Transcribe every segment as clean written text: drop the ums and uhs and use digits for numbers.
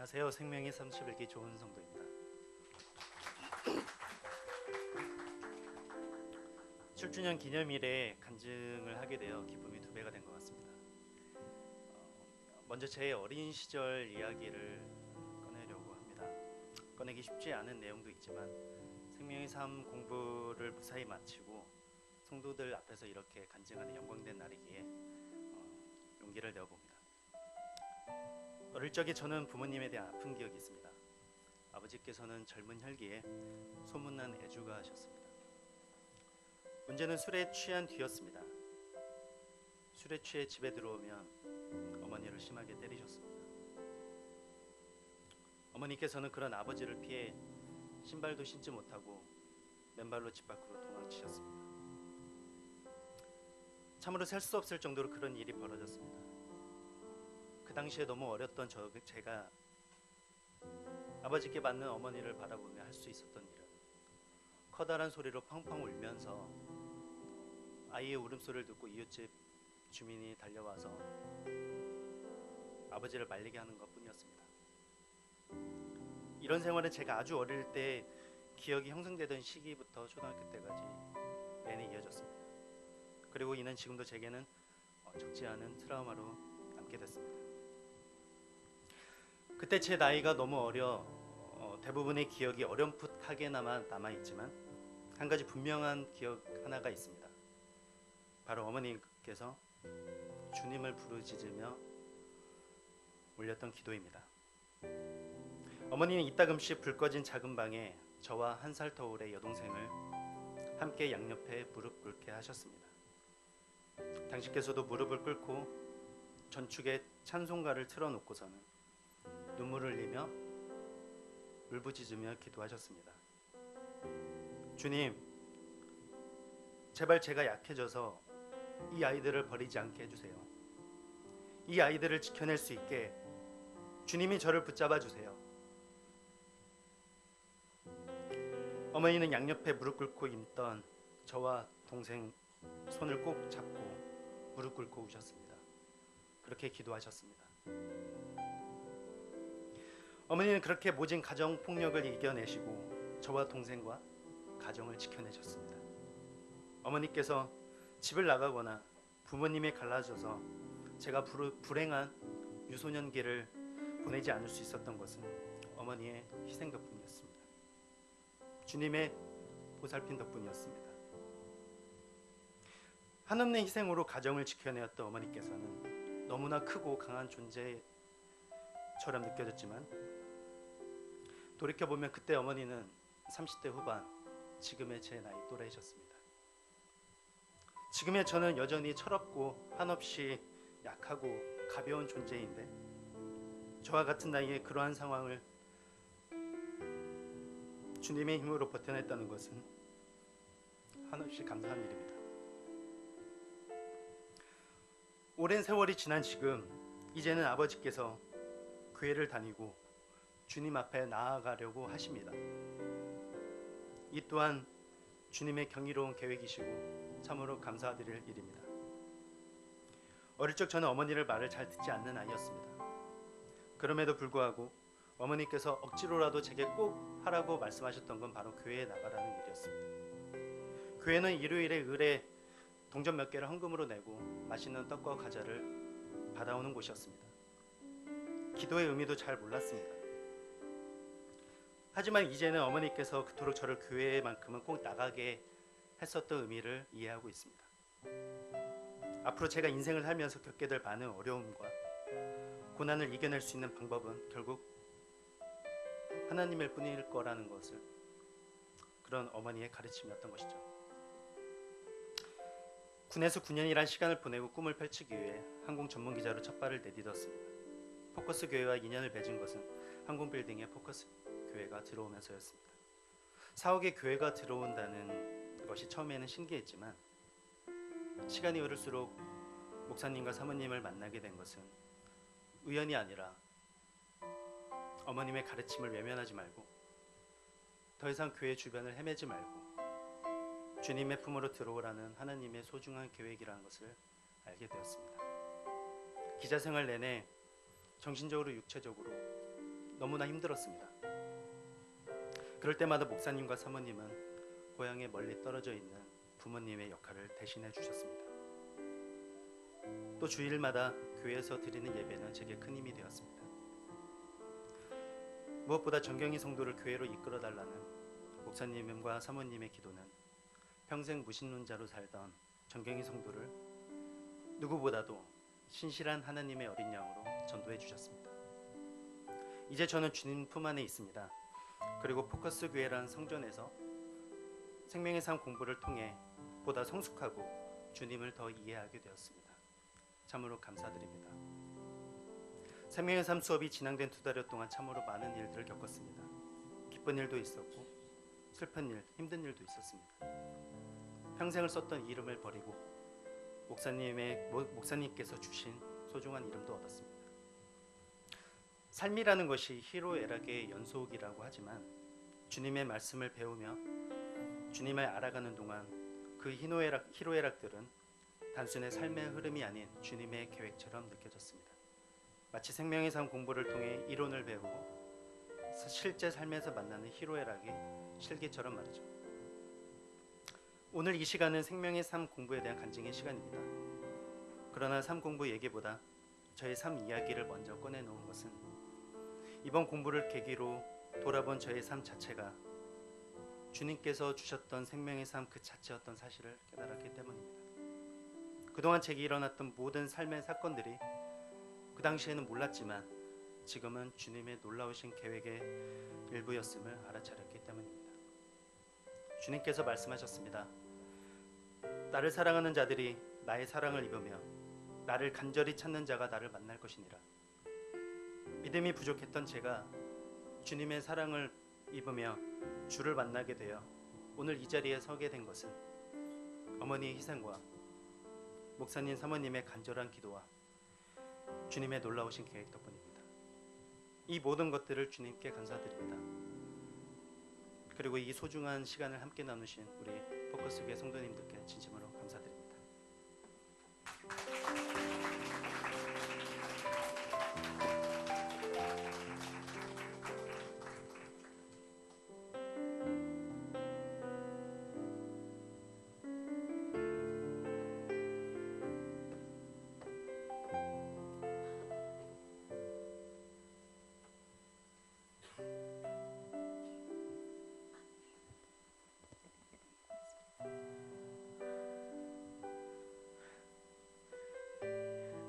안녕하세요. 생명의 31기 좋은 성도입니다. 출주년 기념일에 간증을 하게 되어 기쁨이 2배가 된 것 같습니다. 먼저 제 어린 시절 이야기를 꺼내려고 합니다. 꺼내기 쉽지 않은 내용도 있지만 생명의 삶 공부를 무사히 마치고 성도들 앞에서 이렇게 간증하는 영광된 날이기에 용기를 내어봅니다. 어릴 적에 저는 부모님에 대한 아픈 기억이 있습니다. 아버지께서는 젊은 혈기에 소문난 애주가하셨습니다. 문제는 술에 취한 뒤였습니다. 술에 취해 집에 들어오면 어머니를 심하게 때리셨습니다. 어머니께서는 그런 아버지를 피해 신발도 신지 못하고 맨발로 집 밖으로 도망치셨습니다. 참으로 셀 수 없을 정도로 그런 일이 벌어졌습니다. 그 당시에 너무 어렸던 제가 아버지께 맞는 어머니를 바라보며 할 수 있었던 일은 커다란 소리로 펑펑 울면서 아이의 울음소리를 듣고 이웃집 주민이 달려와서 아버지를 말리게 하는 것뿐이었습니다. 이런 생활은 제가 아주 어릴 때 기억이 형성되던 시기부터 초등학교 때까지 내내 이어졌습니다. 그리고 이는 지금도 제게는 적지 않은 트라우마로 남게 됐습니다. 그때 제 나이가 너무 어려 대부분의 기억이 어렴풋하게나마 남아있지만 한 가지 분명한 기억 하나가 있습니다. 바로 어머니께서 주님을 부르짖으며 올렸던 기도입니다. 어머니는 이따금씩 불 꺼진 작은 방에 저와 1살 터울의 여동생을 함께 양옆에 무릎 꿇게 하셨습니다. 당신께서도 무릎을 꿇고 전축에 찬송가를 틀어놓고서는 눈물을 흘리며 울부짖으며 기도하셨습니다. 주님, 제발 제가 약해져서 이 아이들을 버리지 않게 해주세요. 이 아이들을 지켜낼 수 있게 주님이 저를 붙잡아 주세요. 어머니는 양옆에 무릎 꿇고 있던 저와 동생 손을 꼭 잡고 무릎 꿇고 우셨습니다. 그렇게 기도하셨습니다. 어머니는 그렇게 모진 가정 폭력을 이겨내시고 저와 동생과 가정을 지켜내셨습니다. 어머니께서 집을 나가거나 부모님이 갈라져서 제가 불행한 유소년기를 보내지 않을 수 있었던 것은 어머니의 희생 덕분이었습니다. 주님의 보살핌 덕분이었습니다. 한없는 희생으로 가정을 지켜내었던 어머니께서는 너무나 크고 강한 존재처럼 느껴졌지만 돌이켜보면 그때 어머니는 30대 후반, 지금의 제 나이 또래이셨습니다. 지금의 저는 여전히 철없고 한없이 약하고 가벼운 존재인데 저와 같은 나이에 그러한 상황을 주님의 힘으로 버텨냈다는 것은 한없이 감사한 일입니다. 오랜 세월이 지난 지금 이제는 아버지께서 교회를 다니고 주님 앞에 나아가려고 하십니다. 이 또한 주님의 경이로운 계획이시고 참으로 감사드릴 일입니다. 어릴 적 저는 어머니를 말을 잘 듣지 않는 아이였습니다. 그럼에도 불구하고 어머니께서 억지로라도 제게 꼭 하라고 말씀하셨던 건 바로 교회에 나가라는 일이었습니다. 교회는 일요일에 을에 동전 몇 개를 헌금으로 내고 맛있는 떡과 과자를 받아오는 곳이었습니다. 기도의 의미도 잘 몰랐습니다. 하지만 이제는 어머니께서 그토록 저를 교회만큼은 꼭 나가게 했었던 의미를 이해하고 있습니다. 앞으로 제가 인생을 살면서 겪게 될 많은 어려움과 고난을 이겨낼 수 있는 방법은 결국 하나님일 뿐일 거라는 것을 그런 어머니의 가르침이었던 것이죠. 군에서 9년이란 시간을 보내고 꿈을 펼치기 위해 항공 전문 기자로 첫 발을 내딛었습니다. 포커스 교회와 인연을 맺은 것은 항공 빌딩에 포커스 교회가 들어오면서였습니다. 사옥에 교회가 들어온다는 것이 처음에는 신기했지만 시간이 흐를수록 목사님과 사모님을 만나게 된 것은 우연이 아니라 어머님의 가르침을 외면하지 말고 더 이상 교회 주변을 헤매지 말고 주님의 품으로 들어오라는 하나님의 소중한 계획이라는 것을 알게 되었습니다. 기자 생활 내내 정신적으로 육체적으로 너무나 힘들었습니다. 그럴 때마다 목사님과 사모님은 고향에 멀리 떨어져 있는 부모님의 역할을 대신해 주셨습니다. 또 주일마다 교회에서 드리는 예배는 제게 큰 힘이 되었습니다. 무엇보다 정경희 성도를 교회로 이끌어 달라는 목사님과 사모님의 기도는 평생 무신론자로 살던 정경희 성도를 누구보다도 신실한 하나님의 어린 양으로 전도해 주셨습니다. 이제 저는 주님 품 안에 있습니다. 그리고 포커스 교회라는 성전에서 생명의 삶 공부를 통해 보다 성숙하고 주님을 더 이해하게 되었습니다. 참으로 감사드립니다. 생명의 삶 수업이 진행된 2달여 동안 참으로 많은 일들을 겪었습니다. 기쁜 일도 있었고 슬픈 일, 힘든 일도 있었습니다. 평생을 썼던 이름을 버리고 목사님께서 주신 소중한 이름도 얻었습니다. 삶이라는 것이 희로애락의 연속이라고 하지만 주님의 말씀을 배우며 주님을 알아가는 동안 그 희로애락들은 단순히 삶의 흐름이 아닌 주님의 계획처럼 느껴졌습니다. 마치 생명의 삶 공부를 통해 이론을 배우고 실제 삶에서 만나는 희로애락의 실기처럼 말이죠. 오늘 이 시간은 생명의 삶 공부에 대한 간증의 시간입니다. 그러나 삶 공부 얘기보다 저의 삶 이야기를 먼저 꺼내놓은 것은 이번 공부를 계기로 돌아본 저의 삶 자체가 주님께서 주셨던 생명의 삶 그 자체였던 사실을 깨달았기 때문입니다. 그동안 제게 일어났던 모든 삶의 사건들이 그 당시에는 몰랐지만 지금은 주님의 놀라우신 계획의 일부였음을 알아차렸기 때문입니다. 주님께서 말씀하셨습니다. 나를 사랑하는 자들이 나의 사랑을 입으며 나를 간절히 찾는 자가 나를 만날 것이니라. 믿음이 부족했던 제가 주님의 사랑을 입으며 주를 만나게 되어 오늘 이 자리에 서게 된 것은 어머니의 희생과 목사님 사모님의 간절한 기도와 주님의 놀라우신 계획 덕분입니다. 이 모든 것들을 주님께 감사드립니다. 그리고 이 소중한 시간을 함께 나누신 우리 포커스교회 성도님들께 진심으로 감사드립니다.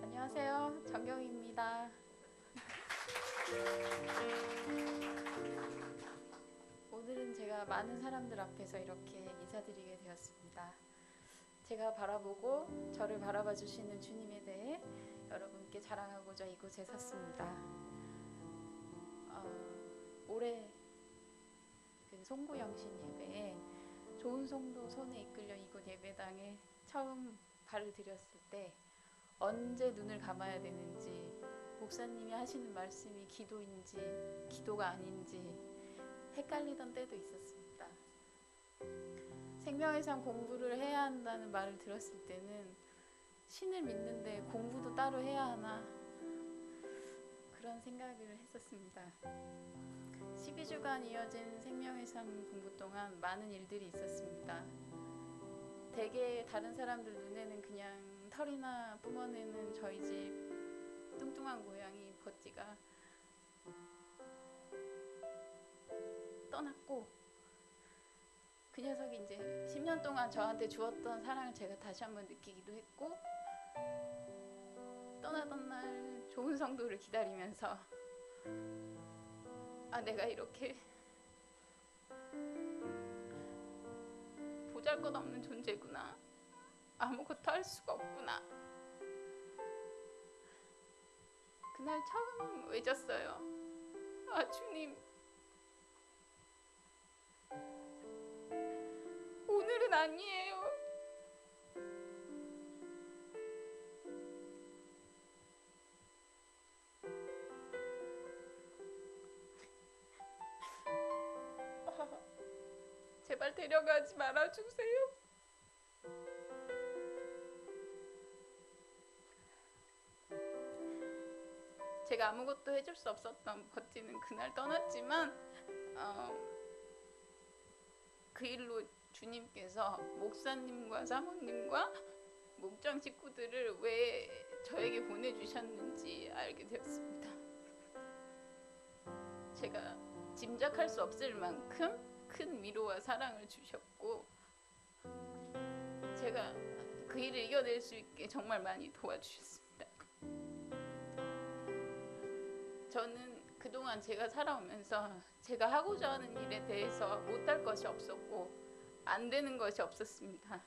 안녕하세요. 정경희입니다. 오늘은 제가 많은 사람들 앞에서 이렇게 인사드리게 되었습니다. 제가 바라보고 저를 바라봐 주시는 주님에 대해 여러분께 자랑하고자 이곳에 섰습니다. 올해 그 송구영신 예배에 좋은 성도 손에 이끌려 이곳 예배당에 처음 발을 들였을 때 언제 눈을 감아야 되는지, 목사님이 하시는 말씀이 기도인지 기도가 아닌지 헷갈리던 때도 있었습니다. 생명의 삶 공부를 해야 한다는 말을 들었을 때는 신을 믿는데 공부도 따로 해야 하나 그런 생각을 했었습니다. 12주간 이어진 생명의 삶 공부 동안 많은 일들이 있었습니다. 대개 다른 사람들 눈에는 그냥 털이나 뿜어내는 저희 집 뚱뚱한 고양이 버찌가 떠났고 그 녀석이 이제 10년 동안 저한테 주었던 사랑을 제가 다시 한번 느끼기도 했고, 떠나던 날 좋은 성도를 기다리면서 내가 이렇게 보잘것없는 존재구나, 아무것도 할 수가 없구나. 그날 처음 외쳤어요. 주님, 오늘은 아니에요. 제발 데려가지 말아주세요. 제가 아무것도 해줄 수 없었던 버티는 그날 떠났지만 그 일로 주님께서 목사님과 사모님과 목장 식구들을 왜 저에게 보내주셨는지 알게 되었습니다. 제가 짐작할 수 없을 만큼 큰 위로와 사랑을 주셨고 제가 그 일을 이겨낼 수 있게 정말 많이 도와주셨습니다. 저는 그동안 제가 살아오면서 제가 하고자 하는 일에 대해서 못할 것이 없었고 안 되는 것이 없었습니다.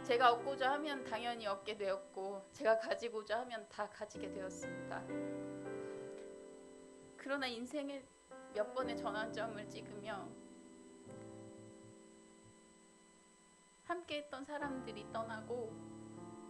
제가 얻고자 하면 당연히 얻게 되었고 제가 가지고자 하면 다 가지게 되었습니다. 그러나 인생의 몇 번의 전환점을 찍으며 함께 했던 사람들이 떠나고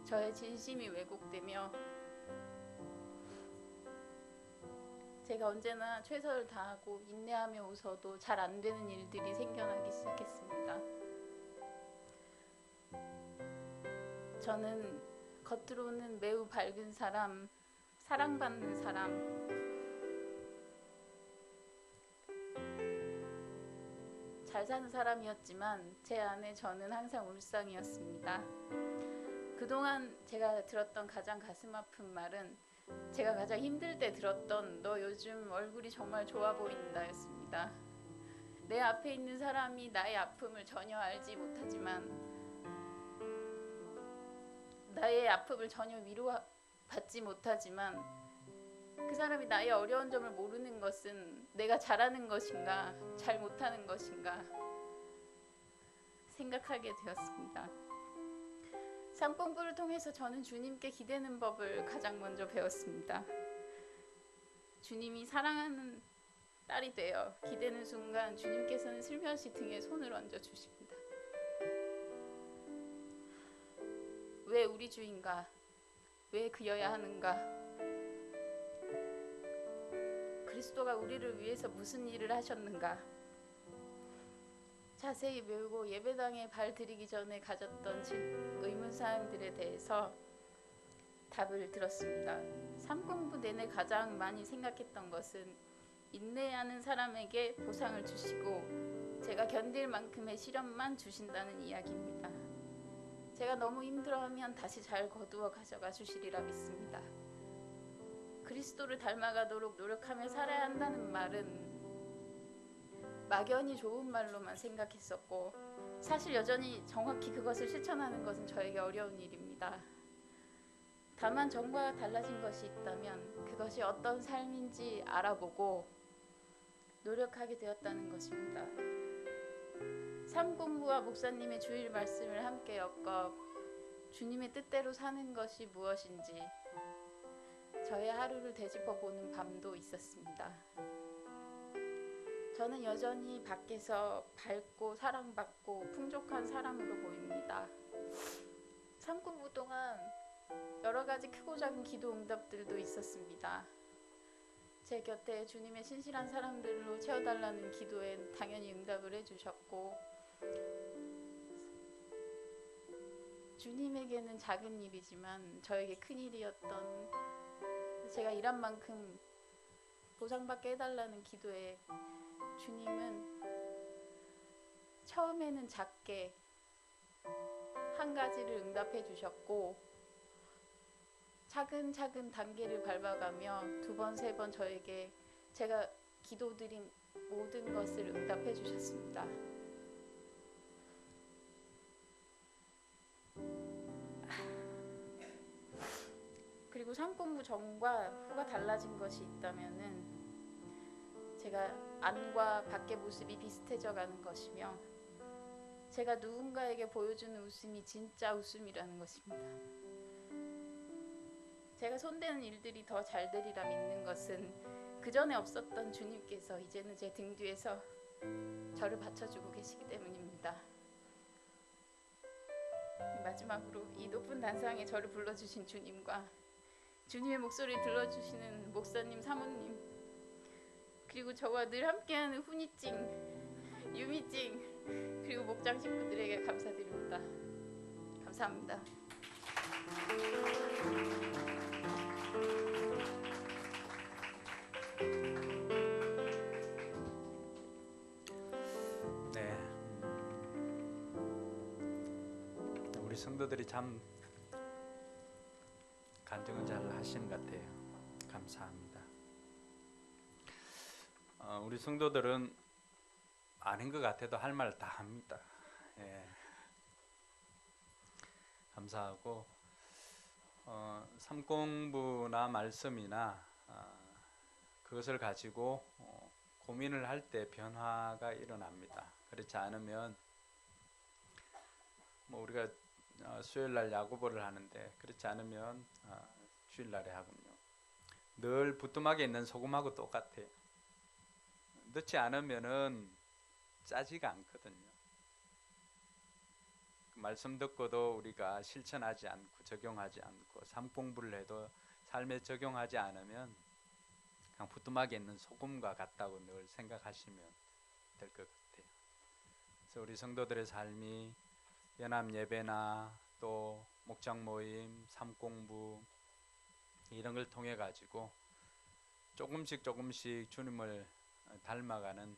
저의 진심이 왜곡되며 제가 언제나 최선을 다하고 인내하며 웃어도 잘 안 되는 일들이 생겨나기 시작했습니다. 저는 겉으로는 매우 밝은 사람, 사랑받는 사람, 잘 사는 사람이었지만 제 안에 저는 항상 울상이었습니다. 그동안 제가 들었던 가장 가슴 아픈 말은 제가 가장 힘들 때 들었던 너 요즘 얼굴이 정말 좋아 보인다 였습니다. 내 앞에 있는 사람이 나의 아픔을 전혀 알지 못하지만 나의 아픔을 전혀 위로받지 못하지만 그 사람이 나의 어려운 점을 모르는 것은 내가 잘하는 것인가 잘 못하는 것인가 생각하게 되었습니다. 삶 공부를 통해서 저는 주님께 기대는 법을 가장 먼저 배웠습니다. 주님이 사랑하는 딸이 되어 기대는 순간 주님께서는 슬며시 등에 손을 얹어 주십니다. 왜 우리 주인가? 왜 그여야 하는가? 그리스도가 우리를 위해서 무슨 일을 하셨는가? 자세히 배우고 예배당에 발 들이기 전에 가졌던 의문사항들에 대해서 답을 들었습니다. 삶 공부 내내 가장 많이 생각했던 것은 인내하는 사람에게 보상을 주시고 제가 견딜 만큼의 시련만 주신다는 이야기입니다. 제가 너무 힘들어하면 다시 잘 거두어 가져가 주시리라 믿습니다. 그리스도를 닮아가도록 노력하며 살아야 한다는 말은 막연히 좋은 말로만 생각했었고 사실 여전히 정확히 그것을 실천하는 것은 저에게 어려운 일입니다. 다만 전과 달라진 것이 있다면 그것이 어떤 삶인지 알아보고 노력하게 되었다는 것입니다. 삶 공부와 목사님의 주일 말씀을 함께 엮어 주님의 뜻대로 사는 것이 무엇인지 저의 하루를 되짚어보는 밤도 있었습니다. 저는 여전히 밖에서 밝고 사랑받고 풍족한 사람으로 보입니다. 삶 공부 동안 여러 가지 크고 작은 기도 응답들도 있었습니다. 제 곁에 주님의 신실한 사람들로 채워달라는 기도에 당연히 응답을 해주셨고 주님에게는 작은 일이지만 저에게 큰 일이었던 제가 일한 만큼 보상받게 해달라는 기도에 주님은 처음에는 작게 한 가지를 응답해 주셨고 차근차근 단계를 밟아가며 두 번, 세 번 저에게 제가 기도드린 모든 것을 응답해 주셨습니다. 그리고 삶 공부 전과 후가 달라진 것이 있다면은 제가 안과 밖의 모습이 비슷해져 가는 것이며 제가 누군가에게 보여주는 웃음이 진짜 웃음이라는 것입니다. 제가 손대는 일들이 더 잘 되리라 믿는 것은 그 전에 없었던 주님께서 이제는 제 등 뒤에서 저를 받쳐주고 계시기 때문입니다. 마지막으로 이 높은 단상에 저를 불러주신 주님과 주님의 목소리를 들려주시는 목사님, 사모님 그리고 저와 늘 함께하는 훈이찡, 유미찡 그리고 목장 식구들에게 감사드립니다. 감사합니다. 성도들이 참 간증을 잘 하시는 것 같아요. 감사합니다. 우리 성도들은 아닌 것 같아도 할 말 다 합니다. 예. 감사하고 삶 공부나 말씀이나 그것을 가지고 고민을 할 때 변화가 일어납니다. 그렇지 않으면 뭐 우리가 수요일날 야고보를 하는데 그렇지 않으면 주일날에 하군요. 늘 부뚜막에 있는 소금하고 똑같아요. 넣지 않으면은 짜지가 않거든요. 그 말씀 듣고도 우리가 실천하지 않고 적용하지 않고 삶 공부를 해도 삶에 적용하지 않으면 그냥 부뚜막에 있는 소금과 같다고 늘 생각하시면 될 것 같아요. 그래서 우리 성도들의 삶이 연합 예배나 또 목장 모임, 삶 공부 이런 걸 통해 가지고 조금씩 주님을 닮아가는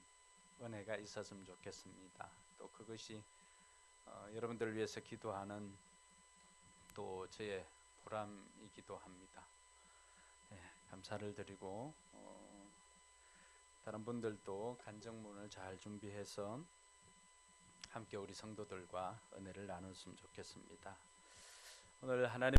은혜가 있었으면 좋겠습니다. 또 그것이 여러분들을 위해서 기도하는 또 저의 보람이기도 합니다. 네, 감사를 드리고 다른 분들도 간증문을 잘 준비해서 함께 우리 성도들과 은혜를 나눴으면 좋겠습니다. 오늘 하나님